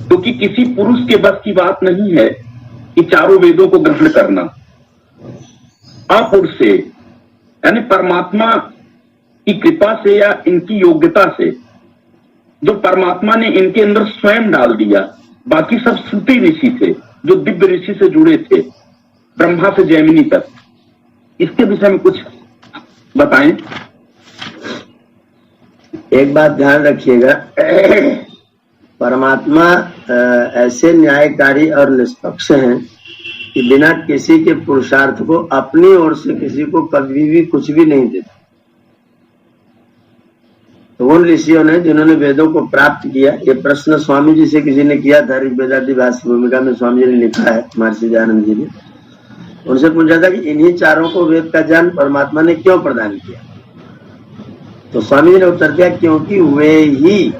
क्योंकि किसी पुरुष के बस की बात नहीं है कि चारों वेदों को ग्रहण करना। अपुरुष से यानी परमात्मा की कृपा से या इनकी योग्यता से, जो परमात्मा ने इनके अंदर स्वयं डाल दिया। बाकी सब श्रुति ऋषि थे, जो दिव्य ऋषि से जुड़े थे, ब्रह्मा से जैमिनी तक। इसके विषय में कुछ बताएं। एक बात ध्यान रखिएगा, परमात्मा ऐसे न्यायकारी और निष्पक्ष हैं कि बिना किसी के पुरुषार्थ को अपनी ओर से किसी को कभी भी कुछ भी नहीं देते। तो उन ऋषियों ने जिन्होंने वेदों को प्राप्त किया, ये प्रश्न स्वामी जी से किसी ने किया था, ऋग्वेदादि भाष्य भूमिका में स्वामी जी ने लिखा है, महर्षि दयानंद जी ने। उनसे पूछा था कि इन्हीं चारों को वेद का ज्ञान परमात्मा ने क्यों प्रदान किया। तो स्वामी जी ने उत्तर दिया, क्योंकि वे ही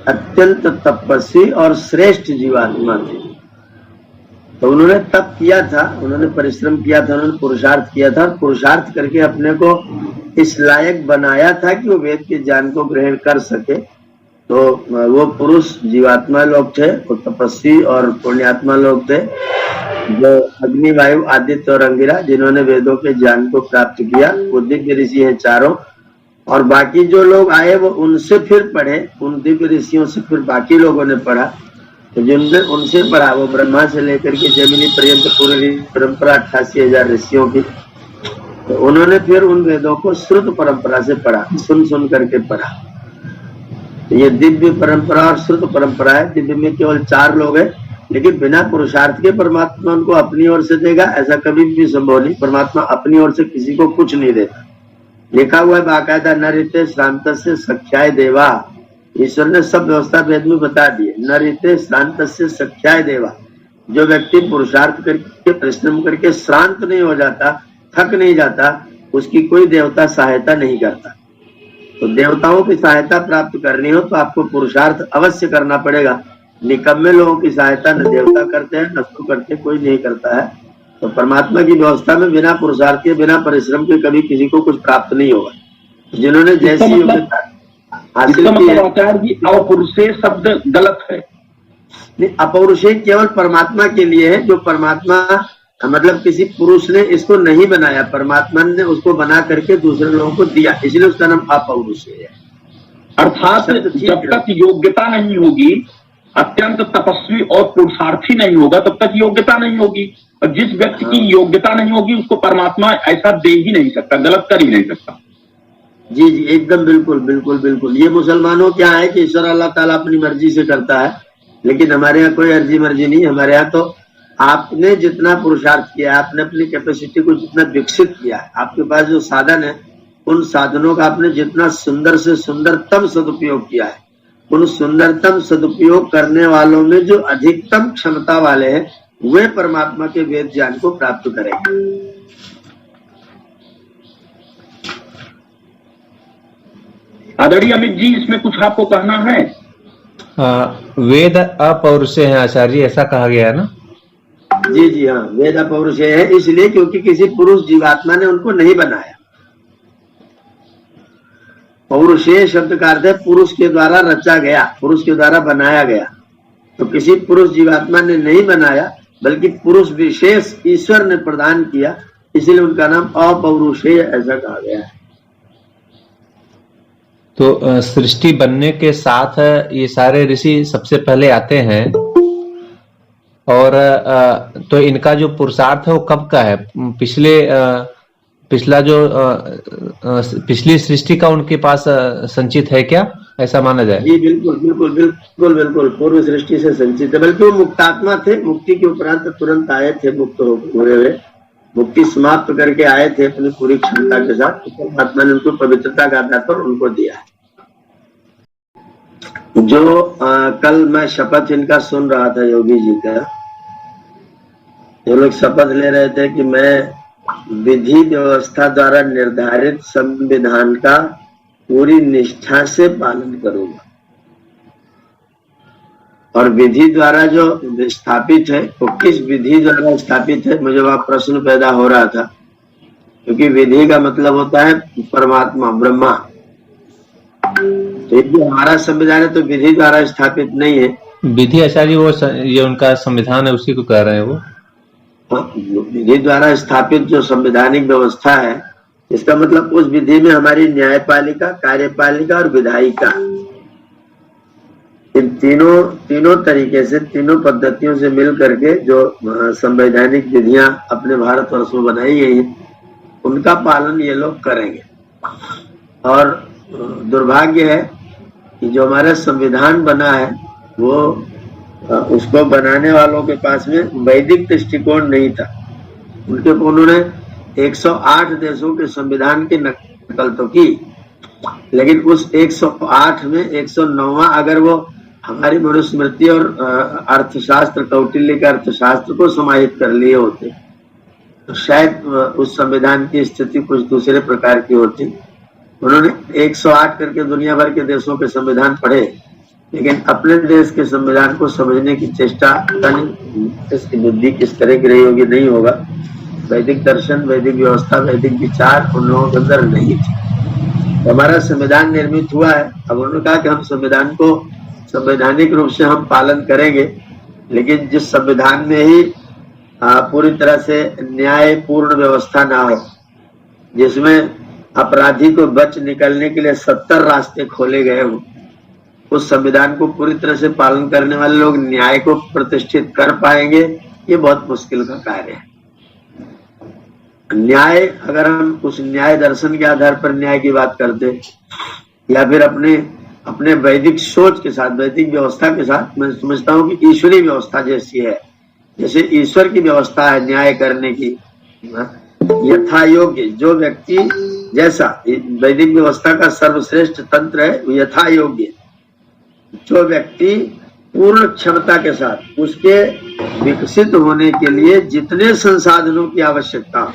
अत्यंत तपस्वी और श्रेष्ठ जीवात्मा थे। तो उन्होंने तप किया था, उन्होंने परिश्रम किया था, उन्होंने पुरुषार्थ किया था, पुरुषार्थ करके अपने को इस लायक बनाया था कि वो वेद के ज्ञान को ग्रहण कर सके। तो वो पुरुष जीवात्मा लोग थे, वो तपस्वी और पुण्यात्मा लोग थे, जो अग्नि, वायु, आदित्य और अंगिरा, जिन्होंने वेदों के ज्ञान को प्राप्त किया। वो दिव्य ऋषि हैं चारों। और बाकी जो लोग आए वो उनसे फिर पढ़े, उन दिव्य ऋषियों से फिर बाकी लोगों ने पढ़ा। तो जिनने उनसे पढ़ा वो ब्रह्मा से लेकर के जैमिनी पर्यंत पूरी परंपरा 88,000 ऋषियों की। तो उन्होंने फिर उन वेदों को श्रुत परंपरा से पढ़ा, सुन सुन करके पढ़ा। तो ये दिव्य परंपरा और श्रुत परंपरा है। दिव्य में केवल 4 लोग हैं, लेकिन बिना पुरुषार्थ के परमात्मा उनको अपनी ओर से देगा, ऐसा कभी भी संभव नहीं। परमात्मा अपनी ओर से किसी को कुछ नहीं देता। लिखा हुआ है बाकायदा, न ऋते श्रांत से सख्याय देवा। ईश्वर ने सब व्यवस्था वेद में बता दी है। न ऋते श्रांत से सख्याय देवा। जो व्यक्ति पुरुषार्थ करके परिश्रम करके श्रांत नहीं हो जाता, थक नहीं जाता, उसकी कोई देवता सहायता नहीं करता। तो देवताओं की सहायता प्राप्त करनी हो तो आपको पुरुषार्थ अवश्य करना पड़ेगा। निकम्मे लोगों की सहायता न देवता करते हैं, न तो करते, कोई नहीं करता है। तो परमात्मा की व्यवस्था में बिना पुरुषार्थ के, बिना परिश्रम के कभी किसी को कुछ प्राप्त नहीं होगा। जिन्होंने जैसी योग्यता हासिल की है। आचार्य जी, अपौरुषेय शब्द गलत है। नहीं, अपौरुषेय केवल परमात्मा के लिए है। जो परमात्मा मतलब किसी पुरुष ने इसको नहीं बनाया, परमात्मा ने उसको बना करके दूसरे लोगों को दिया, इसलिए उसका नाम अपौरुषेय है। अर्थात जब तक योग्यता नहीं होगी, अत्यंत तपस्वी और पुरुषार्थी नहीं होगा, तब तक योग्यता नहीं होगी। और जिस व्यक्ति की योग्यता नहीं होगी उसको परमात्मा ऐसा दे ही नहीं सकता, गलत कर ही नहीं सकता। जी जी, एकदम बिल्कुल बिल्कुल बिल्कुल। ये मुसलमानों क्या है कि ईश्वर अल्लाह ताला अपनी मर्जी से करता है, लेकिन हमारे यहाँ कोई अर्जी मर्जी नहीं। हमारे यहाँ तो आपने जितना पुरुषार्थ किया, आपने अपनी कैपेसिटी को जितना विकसित किया है, आपके पास जो साधन है, उन साधनों का आपने जितना सुंदर से सुंदरतम सदुपयोग किया है, उन सुंदरतम सदुपयोग करने वालों में जो अधिकतम क्षमता वाले हैं, वे परमात्मा के वेद ज्ञान को प्राप्त करेंगे। आदरणीय अमित जी, इसमें कुछ आपको कहना है? वेद अपौरुषेय है आचार्य, ऐसा कहा गया है ना? जी जी हाँ, वेद अपौरुषेय है इसलिए क्योंकि किसी पुरुष जीवात्मा ने उनको नहीं बनाया। पौरुषेय शब्द का अर्थ है पुरुष के द्वारा रचा गया, पुरुष के द्वारा बनाया गया। तो किसी पुरुष जीवात्मा ने नहीं बनाया, बल्कि पुरुष विशेष ईश्वर ने प्रदान किया, इसलिए उनका नाम अपौरुषेय ऐसा कहा गया है। तो सृष्टि बनने के साथ ये सारे ऋषि सबसे पहले आते हैं, और तो इनका जो पुरुषार्थ है वो कब का है? पिछला जो पिछली सृष्टि का उनके पास संचित है क्या, ऐसा माना जाए? जी बिल्कुल बिल्कुल बिल्कुल बिल्कुल, पूर्व सृष्टि से संचित है। बल्कि वो मुक्तात्मा थे, मुक्ति के उपरांत तुरंत आए थे, मुक्त हुए हुए मुक्ति समाप्त करके आए थे अपनी पूरी क्षमता के साथ। परमात्मा ने उनको पवित्रता का आधार पर उनको दिया है। जो कल मैं शपथ इनका सुन रहा था, योगी जी का, ये लोग शपथ ले रहे थे कि मैं विधि व्यवस्था द्वारा निर्धारित संविधान का पूरी निष्ठा से पालन करूंगा। और विधि द्वारा जो स्थापित है वो किस विधि द्वारा स्थापित है, मुझे वहां प्रश्न पैदा हो रहा था। क्योंकि विधि का मतलब होता है परमात्मा, ब्रह्मा। तो ये जो हमारा संविधान है तो विधि द्वारा स्थापित नहीं है, विधि आचार्य वो ये उनका संविधान है, उसी को कह रहे हैं वो। विधि द्वारा स्थापित जो संवैधानिक व्यवस्था है, इसका मतलब उस विधि में हमारी न्यायपालिका, कार्यपालिका और विधायिका, इन तीनों तरीके से, तीनों पद्धतियों से मिल करके जो संवैधानिक विधियां अपने भारतवर्ष में बनाई गई है, उनका पालन ये लोग करेंगे। और दुर्भाग्य है कि जो हमारा संविधान बना है वो उसको बनाने वालों के पास में वैदिक दृष्टिकोण नहीं था। उन्होंने 108 देशों के संविधान की नकल तो की, लेकिन उस 108 में 109वां अगर वो हमारी मनुस्मृति और अर्थशास्त्र, कौटिल्य के अर्थशास्त्र को समाहित कर लिए होते तो शायद उस संविधान की स्थिति कुछ दूसरे प्रकार की होती। उन्होंने 108 करके दुनिया भर के देशों के संविधान पढ़े, लेकिन अपने देश के संविधान को समझने की चेष्टा नहीं, इसकी बुद्धि किस तरह की रही होगी, नहीं होगा। वैदिक दर्शन, वैदिक व्यवस्था, वैदिक विचार उन लोगों के अंदर नहीं थे। तो हमारा संविधान निर्मित हुआ है। अब उन्होंने कहा कि हम संविधान को संवैधानिक रूप से हम पालन करेंगे, लेकिन जिस संविधान में ही पूरी तरह से न्यायपूर्ण व्यवस्था ना हो, जिसमें अपराधी को बच निकलने के लिए 70 रास्ते खोले गए हों, उस संविधान को पूरी तरह से पालन करने वाले लोग न्याय को प्रतिष्ठित कर पाएंगे, ये बहुत मुश्किल का कार्य है। न्याय, अगर हम उस न्याय दर्शन के आधार पर न्याय की बात करते या फिर अपने वैदिक सोच के साथ, वैदिक व्यवस्था के साथ, मैं समझता हूँ कि ईश्वरीय व्यवस्था जैसी है, जैसे ईश्वर की व्यवस्था है न्याय करने की, यथा योग्य, जो व्यक्ति जैसा वैदिक व्यवस्था का सर्वश्रेष्ठ तंत्र है यथा योग्य, जो व्यक्ति पूर्ण क्षमता के साथ उसके विकसित होने के लिए जितने संसाधनों की आवश्यकता,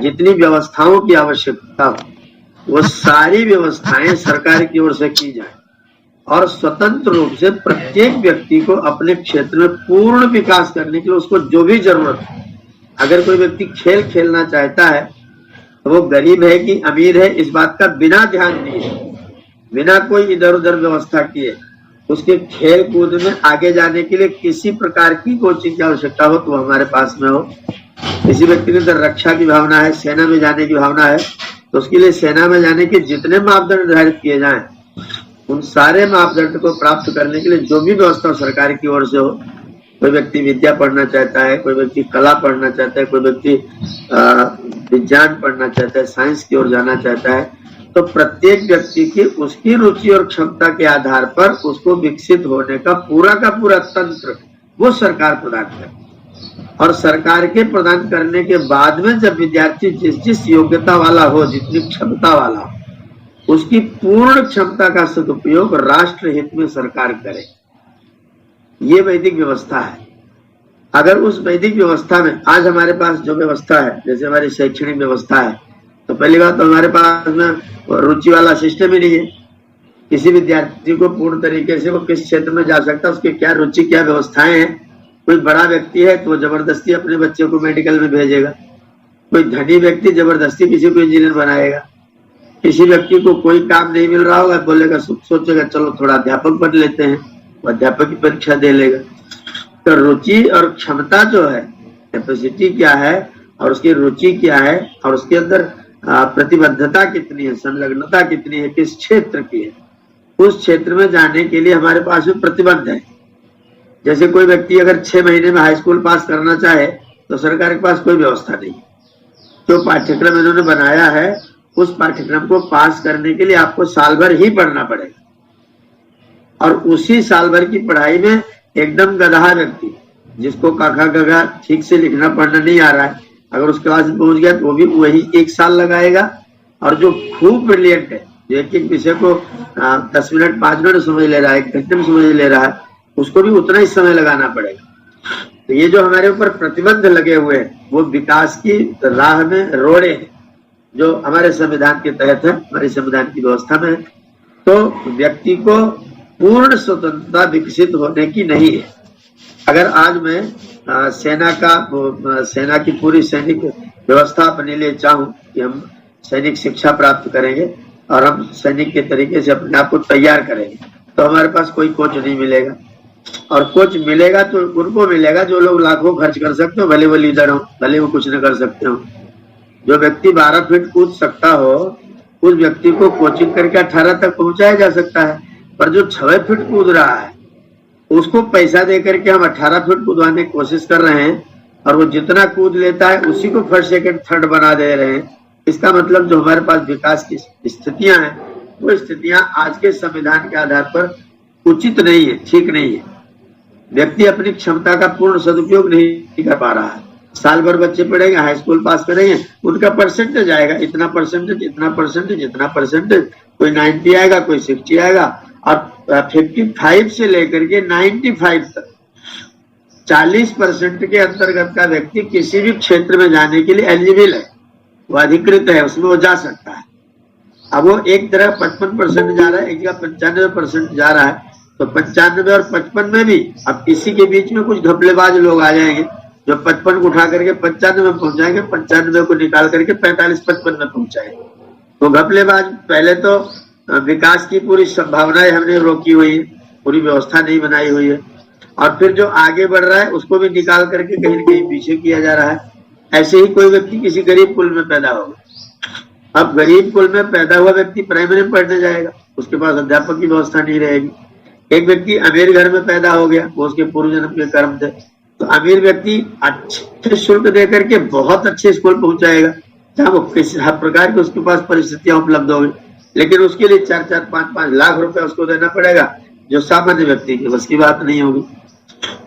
जितनी व्यवस्थाओं की आवश्यकता, वो सारी व्यवस्थाएं सरकार की ओर से की जाए और स्वतंत्र रूप से प्रत्येक व्यक्ति को अपने क्षेत्र में पूर्ण विकास करने के लिए उसको जो भी जरूरत है, अगर कोई व्यक्ति खेल खेलना चाहता है तो वो गरीब है कि अमीर है इस बात का बिना ध्यान दिए, बिना कोई इधर उधर व्यवस्था किए, उसके खेल कूद में आगे जाने के लिए किसी प्रकार की कोचिंग की आवश्यकता हो तो हमारे पास में हो। किसी व्यक्ति के अंदर रक्षा की भावना है, सेना में जाने की भावना है, तो उसके लिए सेना में जाने के जितने मापदंड निर्धारित किए जाएं, उन सारे मापदंड को प्राप्त करने के लिए जो भी व्यवस्था सरकार की ओर से हो, कोई व्यक्ति विद्या पढ़ना चाहता है, कोई व्यक्ति कला पढ़ना चाहता है, कोई व्यक्ति विज्ञान पढ़ना चाहता है, साइंस की ओर जाना चाहता है, तो प्रत्येक व्यक्ति की उसकी रुचि और क्षमता के आधार पर उसको विकसित होने का पूरा तंत्र वो सरकार प्रदान करे। और सरकार के प्रदान करने के बाद में जब विद्यार्थी जिस योग्यता वाला हो, जितनी क्षमता वाला हो, उसकी पूर्ण क्षमता का सदुपयोग राष्ट्र हित में सरकार करे, ये वैदिक व्यवस्था है। अगर उस वैदिक व्यवस्था में आज हमारे पास जो व्यवस्था है, जैसे हमारी शैक्षणिक व्यवस्था है, तो पहली बात तो हमारे पास में रुचि वाला सिस्टम ही नहीं है। किसी विद्यार्थी को पूर्ण तरीके से वो किस क्षेत्र में जा सकता है, उसकी क्या रुचि, क्या व्यवस्थाएं हैं। कोई बड़ा व्यक्ति है तो वो जबरदस्ती अपने बच्चे को मेडिकल में भेजेगा, कोई धनी व्यक्ति जबरदस्ती किसी को इंजीनियर बनाएगा, किसी व्यक्ति को कोई काम नहीं मिल रहा होगा, बोलेगा, सोचेगा चलो थोड़ा अध्यापक पढ़ लेते हैं, वो अध्यापक की परीक्षा दे लेगा। तो रुचि और क्षमता जो है, कैपेसिटी क्या है और उसकी रुचि क्या है और उसके अंदर प्रतिबद्धता कितनी है, संलग्नता कितनी है, किस क्षेत्र की है, उस क्षेत्र में जाने के लिए हमारे पास में प्रतिबद्ध है। जैसे कोई व्यक्ति अगर 6 महीने में हाई स्कूल पास करना चाहे तो सरकार के पास कोई व्यवस्था नहीं। जो पाठ्यक्रम इन्होंने बनाया है उस पाठ्यक्रम को पास करने के लिए आपको साल भर ही पढ़ना पड़ेगा, और उसी साल भर की पढ़ाई में एकदम गधा व्यक्ति जिसको काका गगा ठीक से लिखना पढ़ना नहीं आ रहा है, अगर उस क्लास में पहुंच गया तो वो भी वही 1 साल लगाएगा। और जो खूब ब्रिलियंट है, जो एक विषय को 10 मिनट 5 मिनट समझ ले रहा है, 1 घंटे में समझ ले रहा है, उसको भी उतना ही समय लगाना पड़ेगा। तो ये जो हमारे ऊपर प्रतिबंध लगे हुए हैं वो विकास की राह में रोड़े हैं, जो हमारे संविधान के तहत है, हमारे संविधान की व्यवस्था में है। तो व्यक्ति को पूर्ण स्वतंत्रता विकसित होने की नहीं है। अगर आज मैं सेना की पूरी सैनिक व्यवस्था अपने लिए चाहूं कि हम सैनिक शिक्षा प्राप्त करेंगे और हम सैनिक के तरीके से अपने आप को तैयार करेंगे, तो हमारे पास कोई कोच नहीं मिलेगा, और कोच मिलेगा तो उनको मिलेगा जो लोग लाखों खर्च कर सकते हो, भले वो लीडर हो, भले वो कुछ न कर सकते हो। जो व्यक्ति 12 फीट कूद सकता हो उस व्यक्ति को कोचिंग करके 18 तक पहुंचाया जा सकता है, पर जो 6 फीट कूद रहा है उसको पैसा दे करके हम 18 फीट कूदवाने की कोशिश कर रहे हैं और वो जितना कूद लेता है उसी को फर्स्ट सेकंड थर्ड बना दे रहे हैं। इसका मतलब जो हमारे पास विकास की स्थितियां हैं वो स्थितियां आज के संविधान के आधार पर उचित नहीं है, ठीक नहीं है। व्यक्ति अपनी क्षमता का पूर्ण सदुपयोग नहीं कर पा रहा है। साल भर बच्चे पढ़ेंगे, हाई स्कूल पास करेंगे, उनका परसेंटेज आएगा इतना परसेंटेज, इतना परसेंटेज, इतना परसेंटेज, कोई 90 आएगा, कोई 60 आएगा, और 55 से लेकर के 95 तक 40% के अंतर्गत का व्यक्ति किसी भी क्षेत्र में जाने के लिए एलिजिबल है, वो अधिकृत है, उसमें वो जा सकता है। अब वो एक तरह 55% जा रहा है, एक जगह 95% जा रहा है, तो 95 और 55 में भी अब इसी के बीच में कुछ घपलेबाज लोग आ जाएंगे जो 55 को उठा करके 95 में पहुंचाएंगे, 95 को निकाल करके 45-55 में पहुंचाएंगे। तो घपलेबाज पहले तो विकास की पूरी संभावनाएं हमने रोकी हुई है, पूरी व्यवस्था नहीं बनाई हुई है, और फिर जो आगे बढ़ रहा है उसको भी निकाल करके कहीं न कहीं पीछे किया जा रहा है। ऐसे ही कोई व्यक्ति किसी गरीब कुल में पैदा होगा, अब गरीब कुल में पैदा हुआ व्यक्ति प्राइमरी में पढ़ने जाएगा, उसके पास अध्यापक की व्यवस्था नहीं रहेगी। एक व्यक्ति अमीर घर में पैदा हो गया, वो उसके पूर्व जन्म के कर्म थे, तो अमीर व्यक्ति अच्छे शुल्क दे करके बहुत अच्छे स्कूल पहुंचाएगा जहाँ वो किसी हर प्रकार की उसके पास परिस्थितियां उपलब्ध होगी, लेकिन उसके लिए 4-4, 5-5 लाख रुपए उसको देना पड़ेगा, जो सामान्य व्यक्ति की बस की बात नहीं होगी।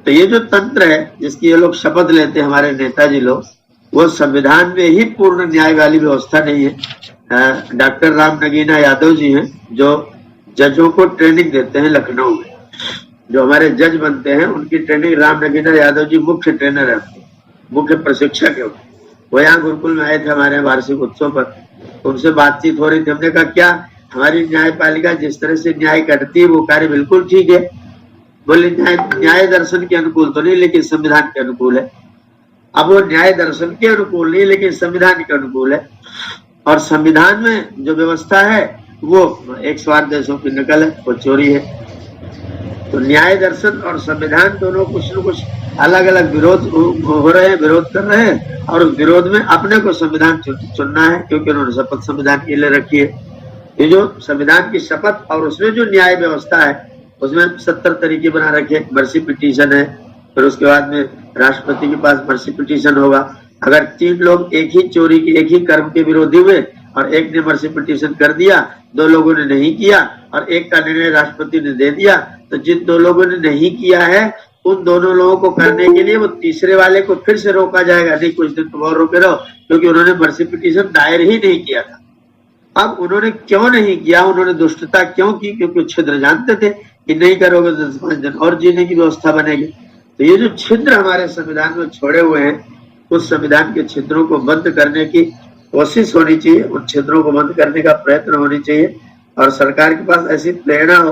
तो ये जो तंत्र है जिसकी ये लोग शपथ लेते हैं हमारे नेताजी लोग, वो संविधान में ही पूर्ण न्याय वाली व्यवस्था नहीं है। डॉक्टर राम नगीना यादव जी हैं जो जजों को ट्रेनिंग देते हैं लखनऊ में, जो हमारे जज बनते हैं उनकी ट्रेनिंग राम नगीना यादव जी मुख्य ट्रेनर है, मुख्य प्रशिक्षक है। वो यहाँ गुरुकुल में आए थे हमारे वार्षिक उत्सव पर, उनसे बातचीत हो रही थी। हमने कहा क्या हमारी न्यायपालिका जिस तरह से न्याय करती है वो कार्य बिल्कुल ठीक है? बोले न्याय दर्शन के अनुकूल तो नहीं, लेकिन संविधान के अनुकूल है। अब वो न्याय दर्शन के अनुकूल नहीं लेकिन संविधान के अनुकूल है, और संविधान में जो व्यवस्था है वो 108 देशों की नकल है, वो चोरी है। तो न्याय दर्शन और संविधान दोनों कुछ न कुछ अलग अलग विरोध हो रहे हैं, विरोध कर रहे हैं, और उस विरोध में अपने को संविधान चुनना है क्योंकि उन्होंने शपथ संविधान के लिए रखी है। ये जो संविधान की शपथ और उसमें जो न्याय व्यवस्था है उसमें 70 तरीके बना रखे। मर्सी पिटीशन है, फिर उसके बाद में राष्ट्रपति के पास मर्सी पिटीशन होगा। अगर 3 लोग एक ही चोरी की, एक ही कर्म के विरोधी हुए और एक ने मर्सी पिटीशन कर दिया, 2 लोगों ने नहीं किया और एक का निर्णय राष्ट्रपति ने दे दिया, तो जिन 2 लोगों ने नहीं किया है उन दोनों लोगों को करने के लिए वो तीसरे वाले को फिर से रोका जाएगा, नहीं कुछ दिन तुम और रोके रहो, क्योंकि उन्होंने मर्सी पिटीशन दायर ही नहीं किया था। अब उन्होंने क्यों नहीं किया, उन्होंने दुष्टता क्यों की? क्योंकि छिद्र जानते थे कि नहीं करोगे तो 10-5 दिन और जीने की व्यवस्था बनेगी। तो ये जो छिद्र हमारे संविधान में छोड़े हुए हैं, उस संविधान के छिद्रों को बंद करने की कोशिश होनी चाहिए, उन छिद्रों को बंद करने का प्रयत्न होनी चाहिए, और सरकार के पास ऐसी प्रेरणा हो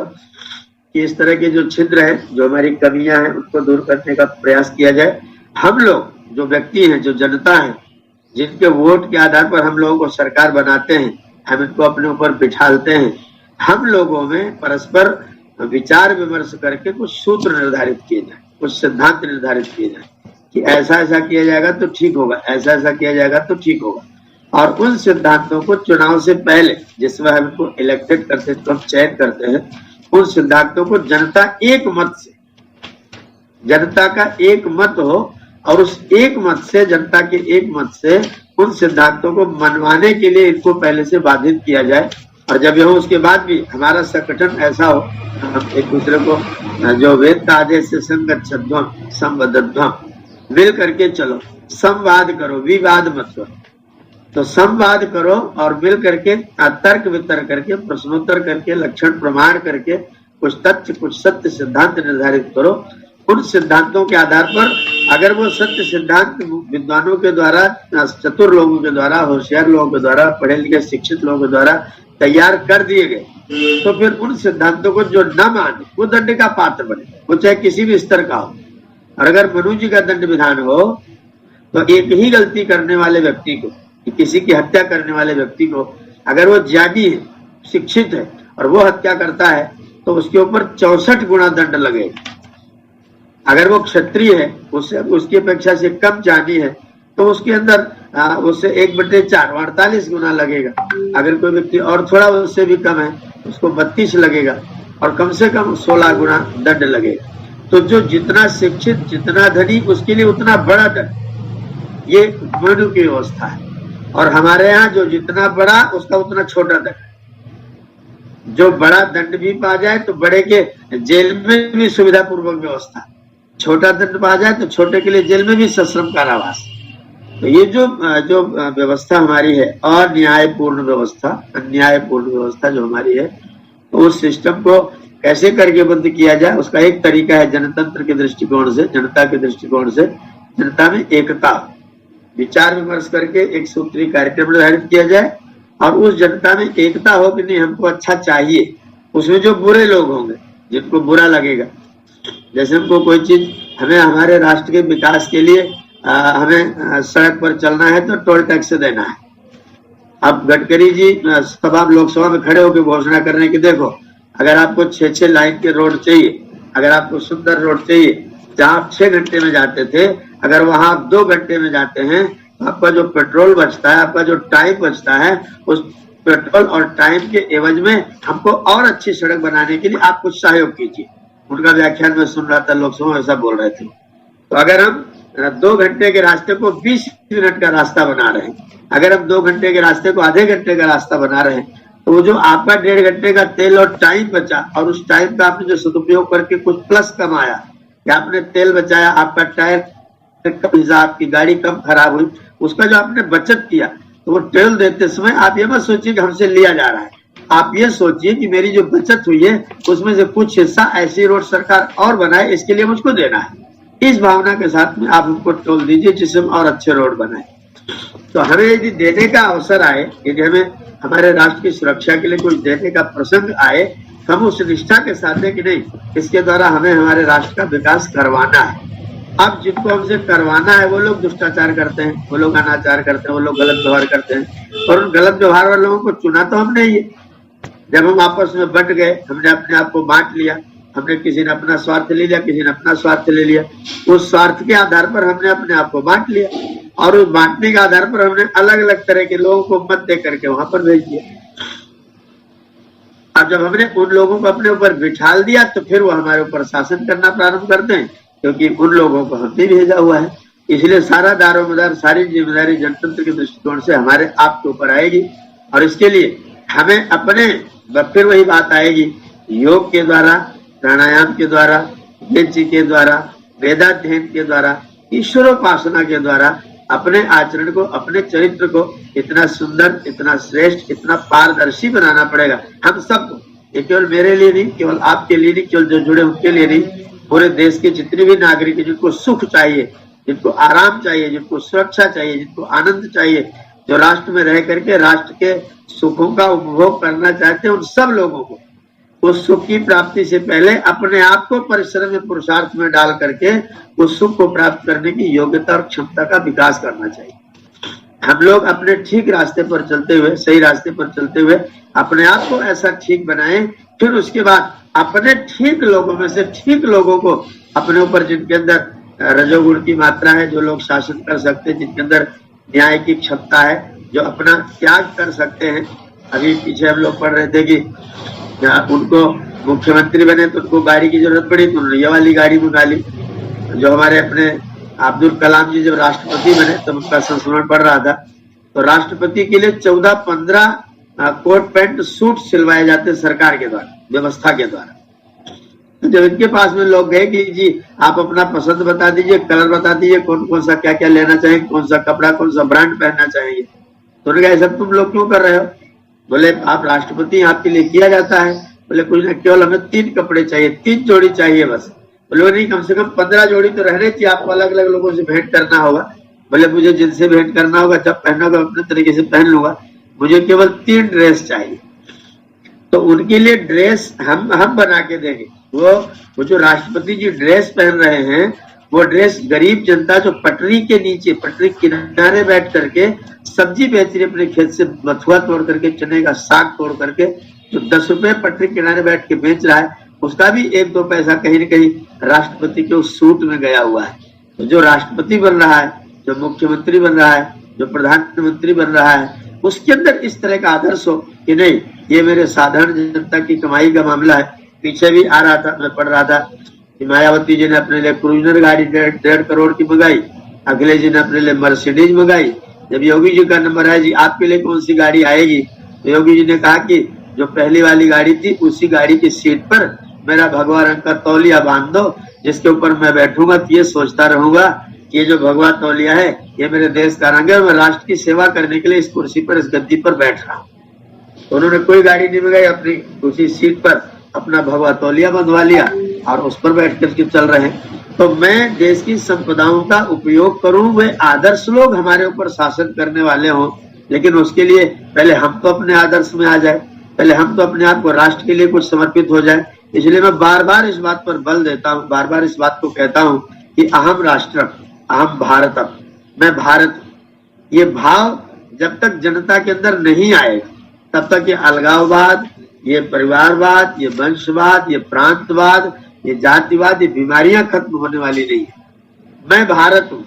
कि इस तरह के जो छिद्र हैं, जो हमारी कमियां हैं, उनको दूर करने का प्रयास किया जाए। हम लोग जो व्यक्ति हैं, जो जनता है, जिनके वोट के आधार पर हम लोगों को सरकार बनाते हैं, हम इनको अपने ऊपर बिठालते हैं, हम लोगों में परस्पर विचार विमर्श करके कुछ सूत्र निर्धारित किए जाए, कुछ सिद्धांत निर्धारित किए जाए कि ऐसा ऐसा किया जाएगा तो ठीक होगा, ऐसा ऐसा किया जाएगा तो ठीक होगा। और उन सिद्धांतों को चुनाव से पहले, जिस वह हमको इलेक्टेड करते हैं, तो हम चयन करते हैं, उन सिद्धांतों को जनता एक मत से, जनता का एक मत हो, और उस एक मत से, जनता के एक मत से उन सिद्धांतों को मनवाने के लिए इनको पहले से बाधित किया जाए। और जब यह हो उसके बाद भी हमारा संगठन ऐसा हो, हम एक दूसरे को जो वेद का आदेश से संगच्छध्वम संवदध्वम, मिल करके चलो, संवाद करो, विवाद मत करो। तो संवाद करो और मिल करके तर्क वितर्क करके, प्रश्नोत्तर करके, लक्षण प्रमाण करके कुछ तथ्य, कुछ सत्य सिद्धांत निर्धारित करो। उन सिद्धांतों के आधार पर अगर वो सत्य सिद्धांत विद्वानों के द्वारा, चतुर लोगों के द्वारा, होशियार लोगों के द्वारा, पढ़े लिखे शिक्षित लोगों के द्वारा तैयार कर दिए गए, तो फिर उन सिद्धांतों को जो न माने वो दंड का पात्र बने, वो चाहे किसी भी स्तर का हो। और अगर मनु जी का दंड विधान हो तो एक ही गलती करने वाले व्यक्ति को, किसी की हत्या करने वाले व्यक्ति को, अगर वो ज्ञानी है, शिक्षित है और वो हत्या करता है, तो उसके ऊपर 64 गुना दंड लगेगा। अगर वो क्षत्रिय है, उससे उसकी अपेक्षा से कम जानी है, तो उसके अंदर उससे 1/4 48 गुना लगेगा। अगर कोई व्यक्ति और थोड़ा उससे भी कम है, उसको 32 लगेगा और कम से कम 16 गुना दंड लगेगा। तो जो जितना शिक्षित, जितना धनी, उसके लिए उतना बड़ा दंड। ये मनु की व्यवस्था है। और हमारे यहाँ जो जितना बड़ा, उसका उतना छोटा दंड। जो बड़ा दंड भी पा जाए तो बड़े के जेल में भी सुविधा पूर्वक व्यवस्था, छोटा दंड पा जाए तो छोटे के लिए जेल में भी सश्रम कारावास। तो ये जो व्यवस्था हमारी है, अन्यायपूर्ण व्यवस्था, अन्यायपूर्ण व्यवस्था जो हमारी है, तो उस सिस्टम को कैसे करके बंद किया जाए, उसका एक तरीका है जनतंत्र के दृष्टिकोण से, जनता के दृष्टिकोण से जनता में एकता, विचार विमर्श करके एक सूत्रीय कार्यक्रम निर्धारित किया जाए और उस जनता में एकता हो कि नहीं हमको अच्छा चाहिए। उसमें जो बुरे लोग होंगे, जिनको बुरा लगेगा, जैसे हमको कोई चीज, हमें हमारे राष्ट्र के विकास के लिए हमें सड़क पर चलना है तो टोल टैक्स देना है। अब गडकरी जी तमाम लोकसभा में खड़े होकर घोषणा कर रहे हैं कि देखो, अगर आपको 6 लाइन के रोड चाहिए, अगर आपको सुंदर रोड चाहिए, जहां आप 6 घंटे में जाते थे, अगर वहां आप 2 घंटे में जाते हैं, तो आपका जो पेट्रोल बचता है, आपका जो टाइम बचता है, उस पेट्रोल और टाइम के एवज में हमको और अच्छी सड़क बनाने के लिए आप कुछ सहयोग कीजिए। उनका व्याख्यान में सुन रहा था, लोकसभा में ऐसा बोल रहे थे। तो अगर हम 2 घंटे के रास्ते को 20 मिनट का रास्ता बना रहे हैं, अगर हम 2 घंटे के रास्ते को आधे घंटे का रास्ता बना रहे हैं, तो वो जो आपका 1.5 घंटे का तेल और टाइम बचा, और उस टाइम का आपने जो सदुपयोग करके कुछ प्लस कमाया, या आपने तेल बचाया, आपका टायर कम हिसा, आपकी गाड़ी कम खराब हुई, उसका जो आपने बचत किया, तो वो टोल देते समय आप ये मत सोचिए कि हमसे लिया जा रहा है। आप ये सोचिए कि मेरी जो बचत हुई है उसमें से कुछ हिस्सा ऐसी रोड सरकार और बनाए, इसके लिए मुझको देना है। इस भावना के साथ में आप हमको टोल दीजिए जिससे हम और अच्छे रोड बनाए। तो हमें यदि देने का अवसर आए, यदि हमें हमारे राष्ट्र की सुरक्षा के लिए कुछ देने का प्रसंग आए, तो हम उस निष्ठा के साथ है कि नहीं, इसके द्वारा हमें हमारे राष्ट्र का विकास करवाना है। अब जिनको हमसे करवाना है वो लोग दुष्टाचार करते हैं, वो लोग अनाचार करते हैं, वो लोग गलत व्यवहार करते हैं, और उन गलत व्यवहार वाले लोगों को चुना तो हमने ही। जब हम आपस में बंट गए, हमने अपने आप को बांट लिया, हमने किसी ने अपना स्वार्थ ले लिया, किसी ने अपना स्वार्थ ले लिया, उस स्वार्थ के आधार पर हमने अपने आप को बांट लिया, और उस बांटने के आधार पर हमने अलग अलग तरह के लोगों को मत दे करके वहां पर भेज दिया। अब जब हमने उन लोगों को अपने ऊपर बिठाल दिया, तो फिर वो हमारे ऊपर शासन करना प्रारंभ करते हैं, क्योंकि उन लोगों को हमने भेजा हुआ है। इसलिए सारा दारोमदार, सारी जिम्मेदारी जनतंत्र के दृष्टिकोण से हमारे आप के ऊपर आएगी, और इसके लिए हमें अपने, फिर वही बात आएगी, योग के द्वारा, प्राणायाम के द्वारा, यज्ञ के द्वारा, वेदाध्ययन के द्वारा, ईश्वरोपासना के द्वारा अपने आचरण को, अपने चरित्र को इतना सुंदर, इतना श्रेष्ठ, इतना पारदर्शी बनाना पड़ेगा हम सबको। ये केवल मेरे लिए नहीं, केवल आपके लिए नहीं, केवल जो जुड़े उनके लिए नहीं, पूरे देश के जितने भी नागरिक हैं, जिनको सुख चाहिए, जिनको आराम चाहिए, जिनको सुरक्षा चाहिए, जिनको आनंद चाहिए, जो राष्ट्र में रह करके राष्ट्र के सुखों का उपभोग करना चाहते हैं, उन सब लोगों को उस सुख की प्राप्ति से पहले अपने आप को परिश्रम में, पुरुषार्थ में डाल करके उस सुख को प्राप्त करने की योग्यता और क्षमता का विकास करना चाहिए। हम लोग अपने ठीक रास्ते पर चलते हुए, सही रास्ते पर चलते हुए अपने आप को ऐसा ठीक बनाएं, फिर उसके बाद अपने ठीक लोगों में से ठीक लोगों को अपने ऊपर, जिनके अंदर रजोगुण की मात्रा है, जो लोग शासन कर सकते हैं, जिनके अंदर न्याय की क्षमता है, जो अपना त्याग कर सकते हैं। अभी पीछे हम लोग पढ़ रहे थे कि उनको मुख्यमंत्री बने तो उनको गाड़ी की जरूरत पड़ी, तो उन्होंने ये वाली गाड़ी मंगा ली। जो हमारे अपने अब्दुल कलाम जी जब राष्ट्रपति बने तब उनका संस्मरण पढ़ रहा था, तो राष्ट्रपति के लिए 14-15 कोट पैंट सूट सिलवाए जाते सरकार के द्वारा, व्यवस्था के द्वारा। तो जब इनके पास में लोग गए कि जी आप अपना पसंद बता दीजिए, कलर बता दीजिए, कौन कौन सा क्या क्या लेना चाहिए, कौन सा कपड़ा, कौन सा ब्रांड पहनना चाहिए, तो उन्होंने कहा सब तुम लोग क्यों कर रहे हो? बोले आप राष्ट्रपति, आपके लिए किया जाता है। बोले कुछ नहीं, केवल हमें 3 कपड़े चाहिए, 3 जोड़ी चाहिए बस। बोले नहीं, कम से कम 15 जोड़ी तो रहने चाहिए, आपको अलग अलग लोगों से भेंट करना होगा। बोले मुझे जिनसे भेंट करना होगा, जब पहनना होगा अपने तरीके से पहन लूंगा, मुझे केवल 3 ड्रेस चाहिए। तो उनके लिए ड्रेस हम बना के देंगे। वो जो राष्ट्रपति जी ड्रेस पहन रहे हैं, वो ड्रेस गरीब जनता जो पटरी के नीचे, पटरी किनारे बैठ करके सब्जी बेच रही, अपने खेत से बथुआ तोड़ करके, चने का साग तोड़ करके, जो 10 रुपए पटरी किनारे बैठ के बेच रहा है, उसका भी 1-2 पैसा कहीं न कहीं राष्ट्रपति के उस सूट में गया हुआ है। तो जो राष्ट्रपति बन रहा है, जो मुख्यमंत्री बन रहा है, जो प्रधानमंत्री बन रहा है, उसके अंदर इस तरह का आदर्श हो कि नहीं, ये मेरे साधारण जनता की कमाई का मामला है। पीछे भी आ रहा था, मैं पढ़ रहा था कि मायावती जी ने अपने लिए क्रूजर गाड़ी 1.5 करोड़ की मंगाई, अखिलेश जी ने अपने लिए मर्सिडीज मंगाई। जब योगी जी का नंबर है, जी आपके लिए कौन सी गाड़ी आएगी, तो योगी जी ने कहा कि जो पहली वाली गाड़ी थी उसी गाड़ी की सीट पर मेरा भगवा रंग का तौलिया बांध दो, जिसके ऊपर मैं बैठूंगा तो ये सोचता रहूंगा कि ये जो भगवा तौलिया है ये मेरे देश का रंग है और मैं राष्ट्र की सेवा करने के लिए इस कुर्सी पर, इस गद्दी पर बैठ रहा हूँ। तो उन्होंने कोई गाड़ी नहीं मंगाई, अपनी उसी सीट पर अपना भगवा तौलिया बंधवा लिया और उस पर बैठ करके चल रहे हैं। तो मैं देश की संपदाओं का उपयोग करूं, वे आदर्श लोग हमारे ऊपर शासन करने वाले हों, लेकिन उसके लिए पहले हम तो अपने आदर्श में आ जाए, पहले हम तो अपने आप को राष्ट्र के लिए कुछ समर्पित हो जाए। इसलिए मैं बार बार इस बात पर बल देता हूँ, बार बार इस बात को कहता हूँ कि अहम राष्ट्र अहम भारतम, मैं भारत। ये भाव जब तक जनता के अंदर नहीं आएगा तब तक ये अलगाववाद, ये परिवारवाद, ये वंशवाद, ये प्रांतवाद, ये जातिवाद, ये बीमारियां खत्म होने वाली नहीं है। मैं भारत हूँ,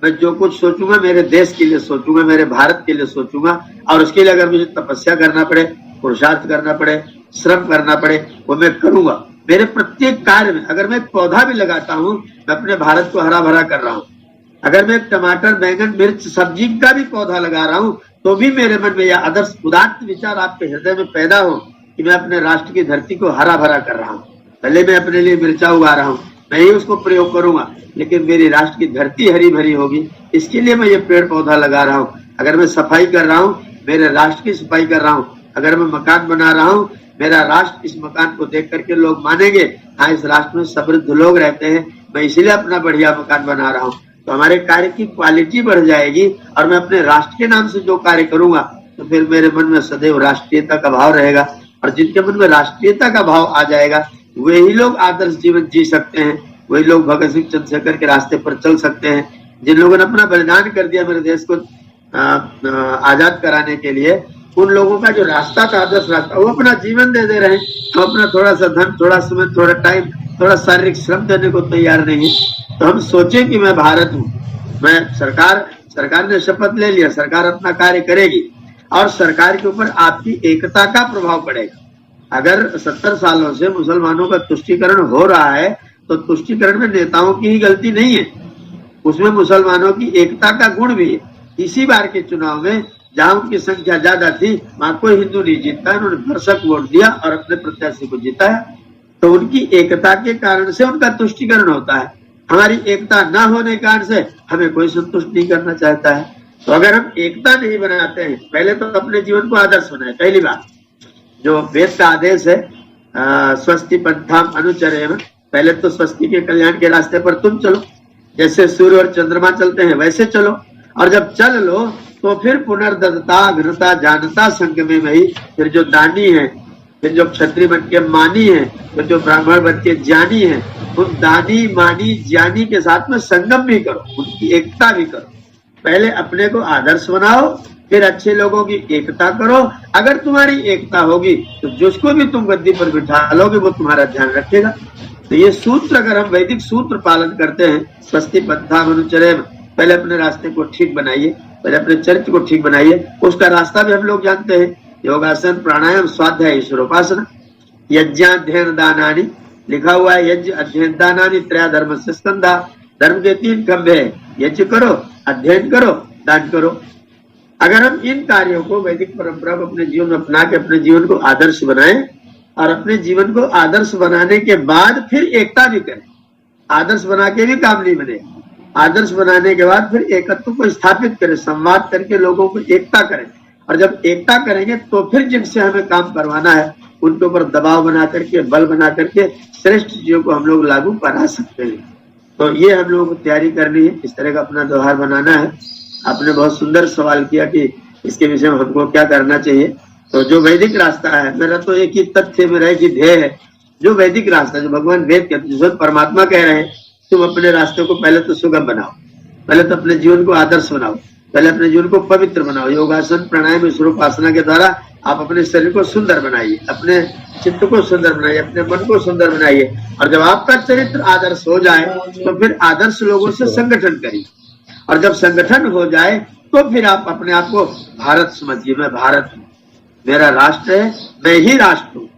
मैं जो कुछ सोचूंगा मेरे देश के लिए सोचूंगा, मेरे भारत के लिए सोचूंगा, और उसके लिए अगर मुझे तपस्या करना पड़े, पुरुषार्थ करना पड़े, श्रम करना पड़े, वो मैं करूंगा। मेरे प्रत्येक कार्य में, अगर मैं एक पौधा भी लगाता हूँ, मैं अपने भारत को हरा भरा कर रहा हूँ। अगर मैं टमाटर, बैंगन, मिर्च, सब्जी का भी पौधा लगा रहा हूँ, तो भी मेरे मन में यह आदर्श उदात्त विचार आपके हृदय में पैदा हो कि मैं अपने राष्ट्र की धरती को हरा भरा कर रहा हूँ। पहले मैं अपने लिए मिर्चा उगा रहा हूँ, मैं ही उसको प्रयोग करूंगा, लेकिन मेरी राष्ट्र की धरती हरी भरी होगी, इसके लिए मैं ये पेड़ पौधा लगा रहा हूँ। अगर मैं सफाई कर रहा हूँ, मेरे राष्ट्र की सफाई कर रहा हूँ। अगर मैं मकान बना रहा हूँ, मेरा राष्ट्र इस मकान को देख करके लोग मानेंगे, हाँ इस राष्ट्र में समृद्ध लोग रहते हैं, मैं इसीलिए अपना बढ़िया मकान बना रहा हूँ। तो हमारे कार्य की क्वालिटी बढ़ जाएगी और मैं अपने राष्ट्र के नाम से जो कार्य करूंगा तो फिर मेरे मन में सदैव राष्ट्रीयता का भाव रहेगा, और जिनके मन में राष्ट्रीयता का भाव आ जाएगा वही लोग आदर्श जीवन जी सकते हैं, वही लोग भगत सिंह, चंद्रशेखर के रास्ते पर चल सकते हैं। जिन लोगों ने अपना बलिदान कर दिया मेरे देश को आजाद कराने के लिए, उन लोगों का जो रास्ता था, आदर्श रास्ता, वो अपना जीवन दे दे रहे हैं। हम अपना थोड़ा सा धन, थोड़ा समय, थोड़ा टाइम, थोड़ा शारीरिक श्रम देने को तैयार नहीं। तो हम सोचें कि मैं भारत हूँ, मैं सरकार ने शपथ ले लिया, सरकार अपना कार्य करेगी और सरकार के ऊपर आपकी एकता का प्रभाव पड़ेगा। अगर 70 सालों से मुसलमानों का तुष्टीकरण हो रहा है तो तुष्टीकरण में नेताओं की ही गलती नहीं है, उसमें मुसलमानों की एकता का गुण भी है। इसी बार के चुनाव में जहां उनकी संख्या ज्यादा थी वहां कोई हिंदू नहीं जीतता, उन्होंने भरसक वोट दिया और अपने प्रत्याशी को जिताया। तो उनकी एकता के कारण से उनका तुष्टीकरण होता है। हमारी एकता न होने के कारण से हमें कोई संतुष्ट नहीं करना चाहता है। तो अगर हम एकता नहीं बनाते हैं, पहले तो अपने जीवन को आदर्श बनाए। पहली बात, जो वेद का आदेश है स्वस्ति पंथाम अनुचरेम, पहले तो स्वस्ति के कल्याण के रास्ते पर तुम चलो, जैसे सूर्य और चंद्रमा चलते हैं वैसे चलो, और जब चल लो तो फिर पुनर्दत्ता घृता जानता संग में वही, फिर जो दानी है, फिर जो क्षत्रिय बन के मानी है, फिर जो ब्राह्मण बन के ज्ञानी है, उन दानी, मानी, ज्ञानी के साथ में संगम भी करो, उनकी एकता भी करो। पहले अपने को आदर्श बनाओ, फिर अच्छे लोगों की एकता करो। अगर तुम्हारी एकता होगी तो जिसको भी तुम गद्दी पर बिठा लोगे वो तुम्हारा ध्यान रखेगा। तो ये सूत्र, अगर हम वैदिक सूत्र पालन करते हैं, स्वस्ति पंथाम अनुचरेम, पहले अपने रास्ते को ठीक बनाइए, पहले अपने चरित्र को ठीक बनाइए। उसका रास्ता भी हम लोग जानते हैं, योगासन, प्राणायाम, स्वाध्याय, ईश्वरोपासना, यज्ञाध्ययन दानानि, लिखा हुआ है यज्ञ अध्ययन दानानि त्रय धर्म से स्कंधा। धर्म के 3 खंभे हैं, यज्ञ करो, अध्ययन करो, दान करो। अगर हम इन कार्यों को, वैदिक परंपरा को अपने जीवन में अपना के अपने जीवन को आदर्श बनाएं और अपने जीवन को आदर्श बनाने के बाद फिर एकता भी करें। आदर्श बना के भी काम नहीं बनेगा, आदर्श बनाने के बाद फिर एकत्व को स्थापित करें, संवाद करके लोगों को एकता करें। और जब एकता करेंगे तो फिर जिनसे हमें काम करवाना है उनके ऊपर दबाव बना करके, बल बना करके श्रेष्ठ चीजों को हम लोग लागू करा सकते हैं। तो ये हम लोगों को तैयारी करनी है, इस तरह का अपना त्योहार बनाना है। आपने बहुत सुंदर सवाल किया कि इसके विषय में हमको क्या करना चाहिए। तो जो वैदिक रास्ता है, मेरा तो एक ही तथ्य मेरा एक ही ध्येय है, जो वैदिक रास्ता, जो भगवान वेद कहते हैं, जो परमात्मा कह रहे हैं, तुम अपने रास्ते को पहले तो सुगम बनाओ, पहले तो अपने जीवन को आदर्श बनाओ, पहले अपने जीवन को पवित्र बनाओ। योगासन, प्राणायाम, ईश्वरोपासना के द्वारा आप अपने शरीर को सुंदर बनाइए, अपने चित्त को सुंदर बनाइए, अपने मन को सुंदर बनाइए। और जब आपका चरित्र आदर्श हो जाए तो फिर आदर्श लोगों से संगठन करिए, और जब संगठन हो जाए तो फिर आप अपने आप को भारत समझिए। मैं भारत हूँ, मेरा राष्ट्र है, मैं ही राष्ट्र हूँ।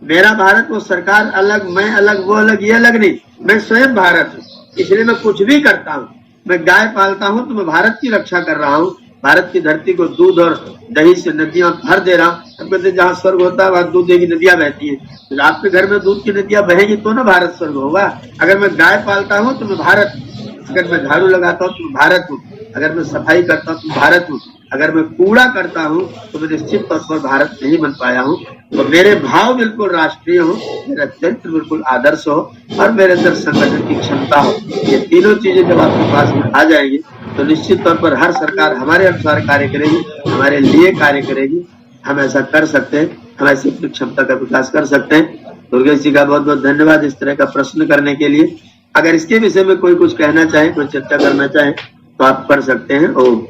मेरा भारत, वो सरकार अलग, मैं अलग, वो अलग, ये अलग नहीं, मैं स्वयं भारत हूँ। इसलिए मैं कुछ भी करता हूँ। मैं गाय पालता हूँ तो मैं भारत की रक्षा कर रहा हूँ, भारत की धरती को दूध और दही से नदियां भर दे रहा हूँ। अब कहते जहाँ स्वर्ग होता है वहाँ दूध दही की नदियां बहती है, तो आपके घर में दूध की नदियां बहेगी तो ना भारत स्वर्ग होगा। अगर मैं गाय पालता हूँ तो मैं भारत हूँ, अगर मैं झाड़ू लगाता हूँ तो मैं भारत हूँ, अगर मैं सफाई करता हूँ तो भारत हूँ, अगर मैं कूड़ा करता हूँ तो मैं निश्चित तौर पर भारत नहीं बन पाया हूँ। तो मेरे भाव बिल्कुल राष्ट्रीय हो, मेरा चरित्र बिल्कुल आदर्श हो, और मेरे अंदर संगठन की क्षमता हो। ये तीनों चीजें जब आपके पास में आ जाएंगी तो निश्चित तौर पर हर सरकार हमारे अनुसार कार्य करेगी, हमारे लिए कार्य करेगी। हम ऐसा कर सकते हैं, हम ऐसी अपनी क्षमता का विकास कर सकते हैं। दुर्गेश जी का बहुत बहुत धन्यवाद इस तरह का प्रश्न करने के लिए। अगर इसके विषय में कोई कुछ कहना चाहे, कोई चर्चा करना चाहे तो आप कर सकते हैं। ओम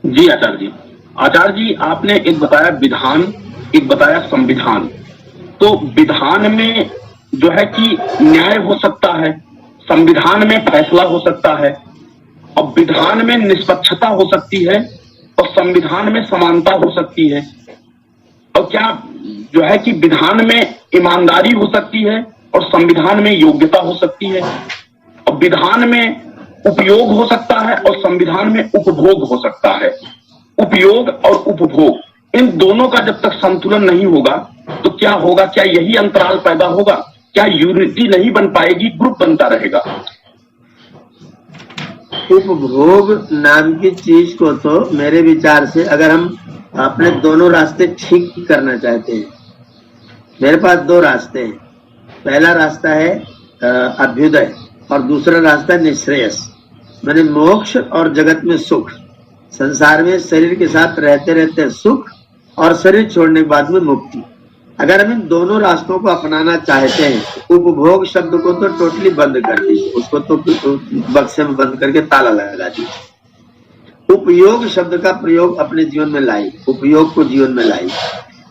जी आचार्य जी। आचार्य जी, आपने एक बताया विधान, एक बताया संविधान। तो विधान में जो है कि न्याय हो सकता है, संविधान में फैसला हो सकता है, और विधान में निष्पक्षता हो सकती है, और संविधान में समानता हो सकती है। और क्या जो है कि विधान में ईमानदारी हो सकती है और संविधान में योग्यता हो सकती है, और विधान में उपयोग हो सकता है और संविधान में उपभोग हो सकता है। उपयोग और उपभोग, इन दोनों का जब तक संतुलन नहीं होगा तो क्या होगा? क्या यही अंतराल पैदा होगा? क्या यूनिटी नहीं बन पाएगी, ग्रुप बनता रहेगा? उपभोग नाम की चीज को तो मेरे विचार से अगर हम अपने दोनों रास्ते ठीक करना चाहते हैं, मेरे पास दो रास्ते हैं। पहला रास्ता है अभ्युदय और दूसरा रास्ता है निःश्रेयस, मैंने मोक्ष और जगत में सुख। संसार में शरीर के साथ रहते रहते सुख और शरीर छोड़ने के बाद में मुक्ति। अगर हम इन दोनों रास्तों को अपनाना चाहते हैं, उपभोग शब्द को तो टोटली बंद कर दीजिए, उसको तो बक्से में बंद करके ताला लगा दीजिए। उपयोग शब्द का प्रयोग अपने जीवन में लाइए, उपयोग को जीवन में लाइए।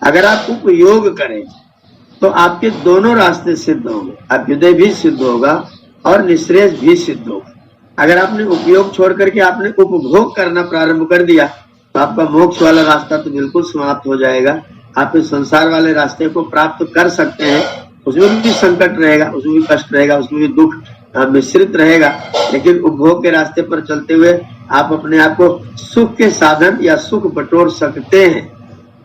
अगर आप उपयोग करें तो आपके दोनों रास्ते सिद्ध होंगे, अभ्युदय भी सिद्ध होगा और निःश्रेयस भी सिद्ध होगा। अगर आपने उपयोग छोड़ करके आपने उपभोग करना प्रारंभ कर दिया तो आपका मोक्ष वाला रास्ता तो बिल्कुल समाप्त हो जाएगा। आप इस संसार वाले रास्ते को प्राप्त कर सकते हैं, उसमें भी संकट रहेगा, उसमें भी कष्ट रहेगा, उसमें भी दुख मिश्रित रहेगा, लेकिन उपभोग के रास्ते पर चलते हुए आप अपने आप को सुख के साधन या सुख बटोर सकते हैं।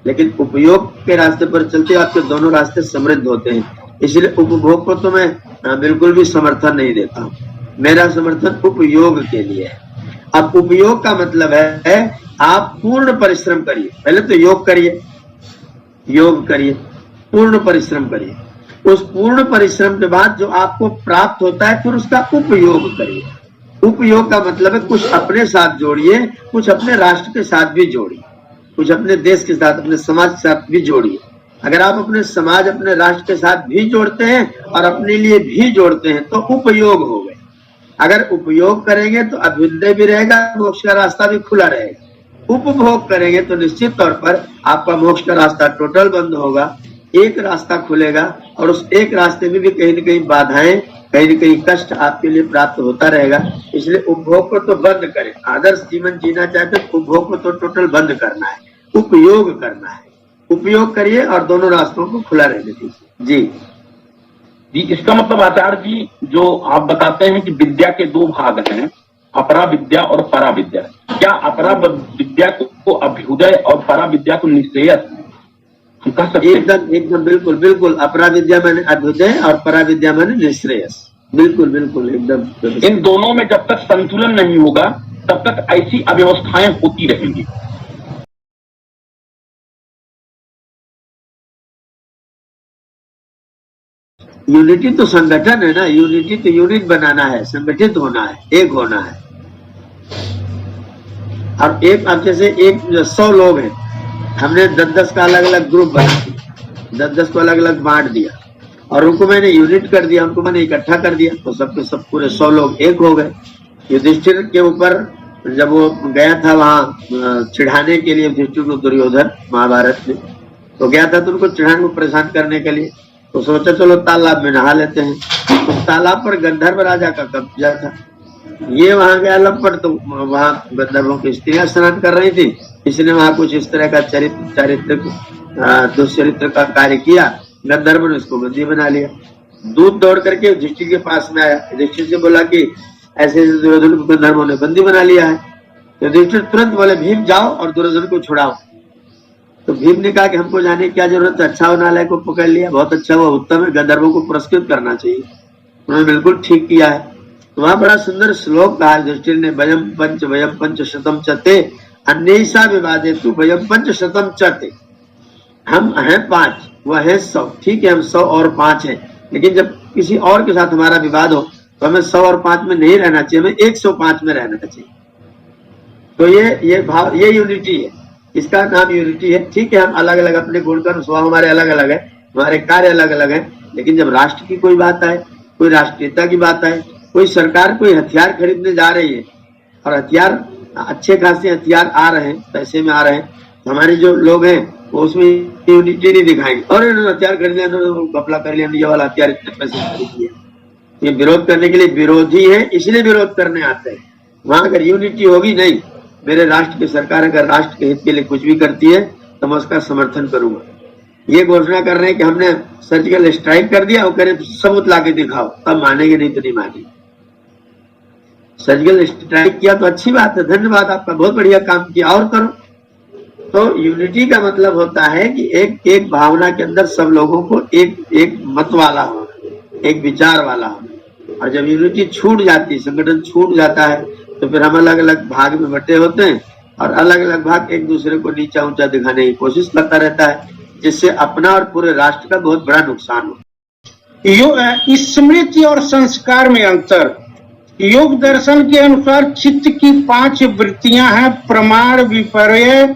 लेकिन उपयोग के रास्ते पर चलते हुए आपके दोनों रास्ते समृद्ध होते हैं। इसलिए उपभोग को तो मैं बिल्कुल भी समर्थन नहीं देता हूँ, मेरा समर्थन उपयोग के लिए है। अब उपयोग का मतलब है आप पूर्ण परिश्रम करिए, पहले तो योग करिए, योग करिए, पूर्ण परिश्रम करिए। उस पूर्ण परिश्रम के बाद जो आपको प्राप्त होता है फिर उसका उपयोग करिए। उपयोग का मतलब है कुछ अपने साथ जोड़िए, कुछ अपने राष्ट्र के साथ भी जोड़िए, कुछ अपने देश के साथ, अपने समाज के साथ भी जोड़िए। अगर आप अपने समाज, अपने राष्ट्र के साथ भी जोड़ते हैं और अपने लिए भी जोड़ते हैं तो उपयोग हो गए। अगर उपयोग करेंगे तो अभ्युदय भी रहेगा, मोक्ष का रास्ता भी खुला रहेगा। उपभोग करेंगे तो निश्चित तौर पर आपका मोक्ष का रास्ता टोटल बंद होगा, एक रास्ता खुलेगा और उस एक रास्ते में भी कहीं न कहीं बाधाएं, कहीं न कहीं कष्ट आपके लिए प्राप्त होता रहेगा। इसलिए उपभोग को तो बंद करें। आदर्श जीवन जीना चाहते तो उपभोग को तो टोटल बंद करना है, उपयोग करना है। उपयोग करिए और दोनों रास्तों को खुला रहने दीजिए। जी जी, इसका मतलब आचार्य जी जो आप बताते हैं कि विद्या के दो भाग हैं, अपरा विद्या और परा विद्या। क्या अपरा विद्या को अभ्युदय और परा विद्या को निःश्रेयस हम कह सकते हैं? एकदम बिल्कुल बिल्कुल। अपरा विद्या माने अभ्युदय और परा विद्या माने निःश्रेयस। बिल्कुल बिल्कुल एकदम। इन दोनों में जब तक संतुलन नहीं होगा तब तक ऐसी अव्यवस्थाएं होती रहेंगी। यूनिटी तो संगठन है ना, यूनिटी तो यूनिट बनाना है, संगठित होना है, एक होना है। और एक अब जैसे 100 लोग हैं, हमने 10-10 का अलग अलग ग्रुप बना दिया, 10-10 को अलग अलग बांट दिया और उनको मैंने यूनिट कर दिया, उनको मैंने इकट्ठा कर दिया तो सबके सब पूरे 100 लोग एक हो गए। युधिष्ठिर के ऊपर जब वो गया था वहां चिढ़ाने के लिए युधिष्ठिर को दुर्योधन महाभारत में, तो गया था तो उनको चिढ़ाने को परेशान करने के लिए, तो सोचा चलो तालाब में नहा लेते हैं। तो तालाब पर गंधर्व राजा का कब्जा था। ये वहां गया लंपट, तो वहां गंधर्वों की स्त्रियां स्नान कर रही थी, इसने वहां कुछ इस तरह का चारित्रिक दुष्चरित्र का कार्य किया। गंधर्व ने उसको बंदी बना लिया। दूत दौड़ करके युधिष्ठिर के पास में आया, युधिष्ठिर से बोला कि ऐसे दुर्योधन को गंधर्वों ने बंदी बना लिया है। तो युधिष्ठिर तुरंत बोले भीम जाओ और दुर्योधन को छुड़ाओ। तो भीम ने कहा कि हमको जाने की क्या जरूरत है, अच्छा नालायक को पकड़ लिया, बहुत अच्छा हुआ, उत्तम है, गंधर्वों को पुरस्कृत करना चाहिए। उन्होंने बिल्कुल ठीक किया है। तो वहां बड़ा सुंदर श्लोक कहा युधिष्ठिर ने, वयम पंच शतम चते अन्यैषा विवादेतु वयम पंच शतम चते। हम हैं 5, वह है 100, ठीक है हम 100 और 5 हैं, लेकिन जब किसी और के साथ हमारा विवाद हो तो हमें 100 और 5 में नहीं रहना चाहिए, हमें 105 में रहना चाहिए। तो ये भाव, ये यूनिटी है, इसका नाम यूनिटी है। ठीक है हम अलग अलग, अपने गुणकर्म स्वभाव हमारे अलग अलग है, हमारे कार्य अलग अलग है, लेकिन जब राष्ट्र की कोई बात आए, कोई राष्ट्रीयता की बात आए, कोई सरकार कोई हथियार खरीदने जा रही है और हथियार अच्छे खासे हथियार आ रहे हैं, पैसे में आ रहे हैं, तो हमारे जो लोग हैं वो उसमें यूनिटी नहीं दिखाएंगे, और इन्होंने हथियार खरीद लिया, घपला कर लिया, ये वाला हथियार इतने पैसे खरीद लिया। ये विरोध करने के लिए विरोधी है, इसलिए विरोध करने आते हैं। वहां अगर यूनिटी होगी नहीं, मेरे राष्ट्र की सरकार अगर राष्ट्र के हित के लिए कुछ भी करती है तो मैं उसका समर्थन करूंगा। ये घोषणा कर रहे हैं कि हमने सर्जिकल स्ट्राइक कर दिया, वो कह रहे सबूत ला के दिखाओ, तब मानेंगे, नहीं तो नहीं मानेंगे। सर्जिकल स्ट्राइक किया तो अच्छी बात है, धन्यवाद आपका, बहुत बढ़िया काम किया, और करो। तो यूनिटी का मतलब होता है कि एक भावना के अंदर सब लोगों को एक मत वाला होना, एक विचार वाला होना। और जब यूनिटी छूट जाती, संगठन छूट जाता है, तो फिर हम अलग अलग भाग में बटे होते हैं और अलग अलग भाग एक दूसरे को नीचा ऊंचा दिखाने की कोशिश करता रहता है, जिससे अपना और पूरे राष्ट्र का बहुत बड़ा नुकसान हो। स्मृति और संस्कार में अंतर। योग दर्शन के अनुसार चित्त की 5 वृत्तियां हैं, प्रमाण, विपर्य,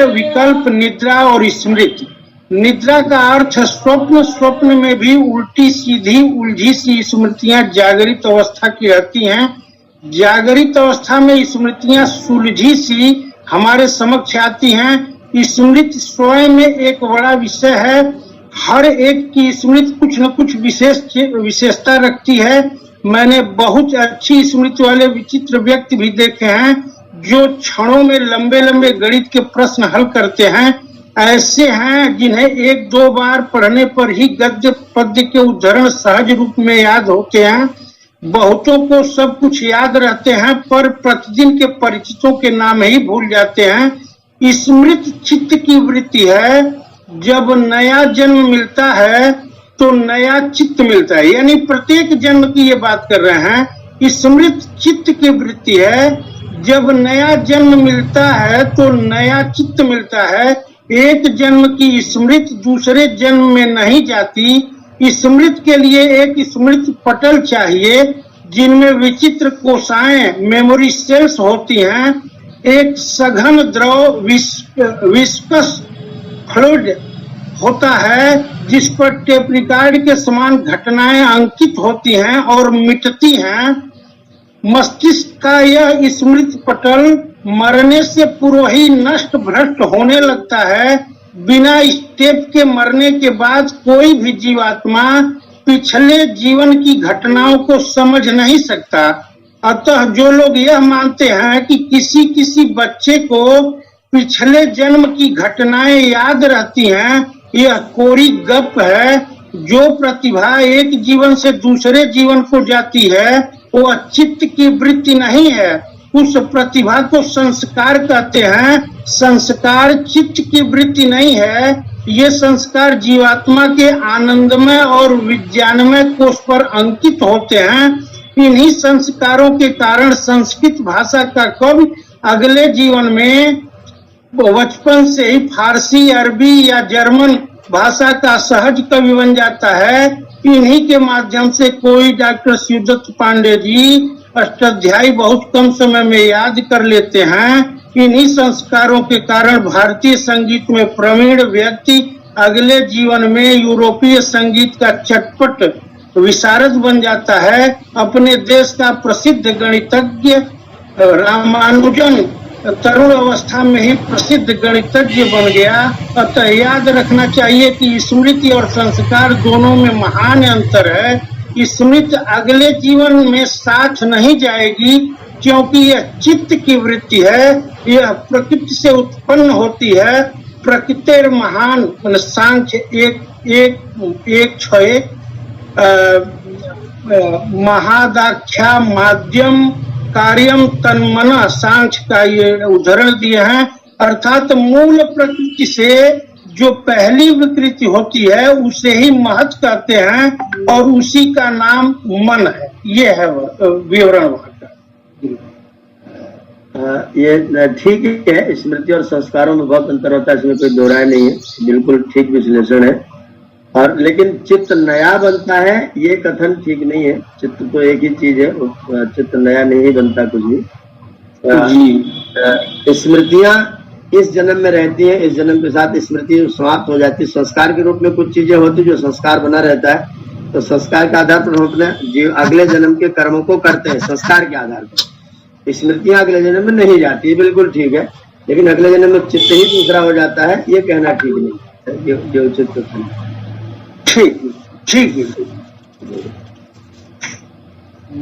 विकल्प, निद्रा और स्मृति। निद्रा का अर्थ स्वप्न, स्वप्न में भी उल्टी सीधी उलझी सी स्मृतियां जागृत अवस्था की रहती हैं। जागृत अवस्था में स्मृतियां सुलझी सी हमारे समक्ष आती हैं। स्मृति स्वयं में एक बड़ा विषय है, हर एक की स्मृति कुछ न कुछ विशेषता रखती है। मैंने बहुत अच्छी स्मृति वाले विचित्र व्यक्ति भी देखे हैं जो क्षणों में लंबे लंबे गणित के प्रश्न हल करते हैं। ऐसे हैं जिन्हें 1-2 बार पढ़ने पर ही गद्य पद्य के उदाहरण सहज रूप में याद होते हैं। बहुतों को सब कुछ याद रहते हैं पर प्रतिदिन के परिचितों के नाम ही भूल जाते हैं। स्मृति चित्त की वृत्ति है। जब नया जन्म मिलता है तो नया चित्त मिलता है, यानी प्रत्येक जन्म की ये बात कर रहे हैं। स्मृति चित्त की वृत्ति है। जब नया जन्म मिलता है तो नया चित्त मिलता है। एक जन्म की स्मृति दूसरे जन्म में नहीं जाती। स्मृति के लिए एक स्मृति पटल चाहिए जिनमें विचित्र कोशाएं, मेमोरी सेल्स होती हैं। एक सघन द्रव विस्कस फ्लूइड होता है जिस पर टेप रिकॉर्ड के समान घटनाएं अंकित होती हैं और मिटती हैं। मस्तिष्क का यह स्मृति पटल मरने से पूर्व ही नष्ट भ्रष्ट होने लगता है। बिना स्टेप के मरने के बाद कोई भी जीवात्मा पिछले जीवन की घटनाओं को समझ नहीं सकता। अतः जो लोग यह मानते हैं कि किसी बच्चे को पिछले जन्म की घटनाएं याद रहती हैं, यह कोरी गप है। जो प्रतिभा एक जीवन से दूसरे जीवन को जाती है वो चित्त की वृत्ति नहीं है, उस प्रतिभा को संस्कार कहते हैं। संस्कार चित्त की वृत्ति नहीं है। ये संस्कार जीवात्मा के आनंदमय और विज्ञानमय कोष पर अंकित होते हैं। इन्हीं संस्कारों के कारण संस्कृत भाषा का कवि अगले जीवन में बचपन से ही फारसी, अरबी या जर्मन भाषा का सहज कवि बन जाता है। इन्हीं के माध्यम से कोई डॉक्टर शिवदत्त पांडे जी अष्टाध्यायी बहुत कम समय में याद कर लेते हैं। इन्हीं संस्कारों के कारण भारतीय संगीत में प्रवीण व्यक्ति अगले जीवन में यूरोपीय संगीत का चटपट विशारद बन जाता है। अपने देश का प्रसिद्ध गणितज्ञ रामानुजन तरुण अवस्था में ही प्रसिद्ध गणितज्ञ बन गया। अतः याद रखना चाहिए कि स्मृति और संस्कार दोनों में महान अंतर है। स्मृति अगले जीवन में साथ नहीं जाएगी, क्योंकि यह चित्त की वृत्ति है, यह प्रकृति से उत्पन्न होती है। प्रकृतिर महान सांख्य 1:6 महादाख्या माध्यम कार्यम तन्मन सांख्य का ये उदाहरण दिए हैं। अर्थात मूल प्रकृति से जो पहली विकृति होती है उसे ही महत कहते हैं और उसी का नाम मन है। ये है विवरण वहां का। ये ठीक है, स्मृति और संस्कारों में बहुत अंतर होता है, इसमें कोई दो राय नहीं है, बिल्कुल ठीक विश्लेषण है। और लेकिन चित्त नया बनता है ये कथन ठीक नहीं है। चित्त तो एक ही चीज है, चित्त नया नहीं बनता कुछ भी। स्मृतियां इस जन्म में रहती हैं, इस जन्म के साथ स्मृति समाप्त हो जाती है। संस्कार के रूप में कुछ चीजें होती जो संस्कार बना रहता है, तो संस्कार के आधार पर हम अपने अगले जन्म के कर्मों को करते हैं संस्कार के आधार पर। स्मृतियां अगले जन्म में नहीं जाती, बिल्कुल ठीक है, लेकिन अगले जन्म में चित्त ही दूसरा हो जाता है, ये कहना ठीक नहीं है, जो उचित कथन है। ठीक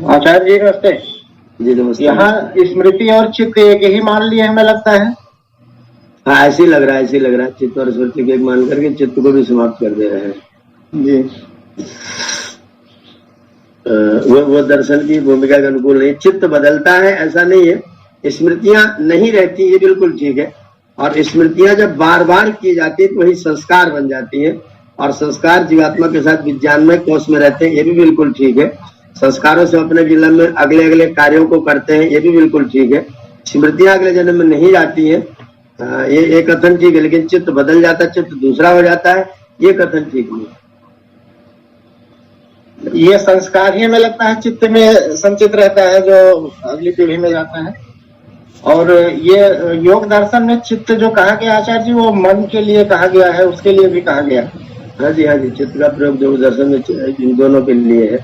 आचार्य जी नमस्ते। जी नमस्ते। यहाँ स्मृति और चित्त एक ही मान लिए हमें लगता है। हाँ, ऐसे ही लग रहा है, चित्त और स्मृति को एक मान करके चित्त को भी समाप्त कर दे रहे हैं जी। वो दर्शन की भूमिका के अनुकूल नहीं। चित्त बदलता है ऐसा नहीं है, स्मृतियां नहीं रहती, ये बिल्कुल ठीक है। और स्मृतियां जब बार बार की जाती है तो वही संस्कार बन जाती है, और संस्कार जीवात्मा के साथ विज्ञानमय कोष में रहते हैं, ये भी बिल्कुल ठीक है। संस्कारों से अपने जन्म में अगले अगले कार्यों को करते हैं, ये भी बिल्कुल ठीक है। स्मृतियां अगले जन्म में नहीं जाती है, ये कथन ठीक है। लेकिन चित्त बदल जाता है, चित्त दूसरा हो जाता है, ये कथन ठीक नहीं। ये संस्कार ही हमें लगता है चित्त में संचित रहता है जो अगली पीढ़ी में जाता है। और ये योग दर्शन में चित्त जो कहा गया आचार्य जी, वो मन के लिए कहा गया है, उसके लिए भी कहा गया है। हाँ जी, चित्त का प्रयोग योग दर्शन में इन दोनों के लिए है।